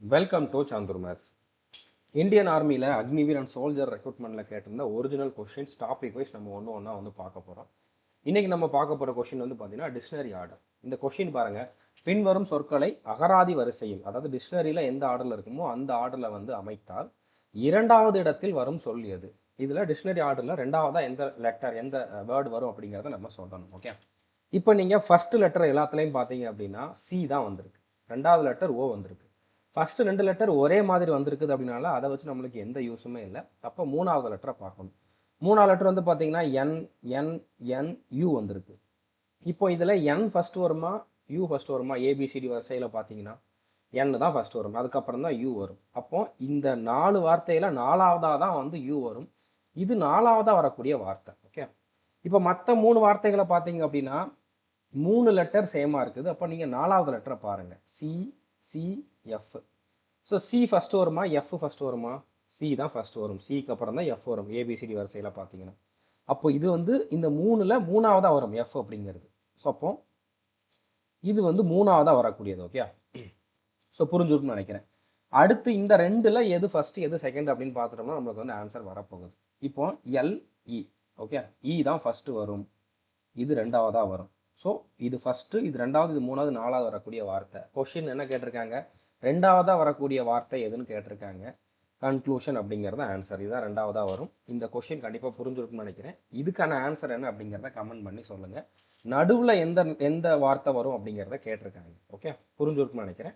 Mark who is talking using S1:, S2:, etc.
S1: Welcome to Santhoor maths. Indian ஆர்மியில் Agniveer and soldier ரெக்ரூட்மெண்ட்டில் கேட்டிருந்த original questions topic wise நம்ம ஒன்றா பார்க்க போகிறோம். இன்றைக்கி நம்ம பார்க்க போகிற கொஷின் பார்த்தீங்கன்னா டிக்ஷனரி ஆர்டர். இந்த கொஷின் பாருங்கள், பின்வரும் சொற்களை அகராதி வரிசையில், அதாவது டிக்ஷனரியில் எந்த ஆர்டரில் இருக்குமோ அந்த ஆர்டரில் அமைத்தால் இரண்டாவது இடத்தில் வரும் சொல் எது? இதில் டிக்ஷனரி ஆர்டரில் ரெண்டாவதாக எந்த லெட்டர் எந்த வேர்டு வரும் அப்படிங்கிறத நம்ம சொல்லணும். ஓகே, இப்போ நீங்கள் ஃபஸ்ட்டு லெட்டர் எல்லாத்துலேயும் பார்த்தீங்க அப்படின்னா சி தான் வந்திருக்கு, ரெண்டாவது லெட்டர் ஓ வந்திருக்கு. ஃபஸ்ட்டு 2 லெட்டர் ஒரே மாதிரி வந்திருக்குது அப்படின்னால அதை வச்சு நம்மளுக்கு எந்த யூஸுமே இல்லை. அப்போ மூணாவது லெட்டரை பார்க்கணும். மூணாவது லெட்டர் பார்த்தீங்கன்னா என் என் என் யூ வந்திருக்கு. இப்போ இதில் என் ஃபஸ்ட்டு வருமா யூ ஃபஸ்ட்டு வருமா? ஏபிசிடி வரிசையில் பார்த்தீங்கன்னா என் தான் ஃபஸ்ட்டு வரும், அதுக்கப்புறம் தான் யூ வரும். அப்போ இந்த 4 வார்த்தையில் 4வதாக தான் யூ வரும். இது 4வதாக வரக்கூடிய வார்த்தை. ஓகே, இப்போ மற்ற 3 வார்த்தைகளை பார்த்தீங்க அப்படின்னா 3 லெட்டர் சேமாக இருக்குது. அப்போ நீங்கள் 4வது லெட்டரை பாருங்கள், C C F. So C first வருமா எஃப் ஃபஸ்ட்டு வருமா? சி தான் ஃபஸ்ட்டு வரும், சிக்கு அப்புறம் தான் எஃப் வரும் ஏபிசிடி வரிசையில் பார்த்தீங்கன்னா. அப்போ இது இந்த 3ல் 3வதாக வரும் எஃப் அப்படிங்கிறது. ஸோ அப்போ இது 3வதாக வரக்கூடியது. ஓகே, ஸோ புரிஞ்சுருக்குன்னு நினைக்கிறேன். அடுத்து இந்த 2ல் எது ஃபஸ்ட்டு எது செகண்ட் அப்படின்னு பார்த்துட்டோம்னா நம்மளுக்கு ஆன்சர் வரப்போகுது. இப்போ எல்இ. ஓகே, இ தான் ஃபஸ்ட்டு வரும், இது 2வதாக வரும். ஸோ இது ஃபஸ்ட்டு, இது 2வது, இது 3வது, 4வது வரக்கூடிய வார்த்தை. கொஷின் என்ன கேட்டிருக்காங்க? 2வதாக வரக்கூடிய வார்த்தை எதுன்னு கேட்டிருக்காங்க. கன்க்ளூஷன் அப்படிங்கிறத ஆன்சர், இதுதான் 2வதாக வரும். இந்த கொஷின் கண்டிப்பாக புரிஞ்சிருக்குன்னு நினைக்கிறேன். இதுக்கான ஆன்சர் என்ன அப்படிங்கிறத கமெண்ட் பண்ணி சொல்லுங்கள். நடுவில் எந்த வார்த்தை வரும் அப்படிங்கிறத கேட்டிருக்காங்க. ஓகே, புரிஞ்சிருக்குன்னு நினைக்கிறேன்.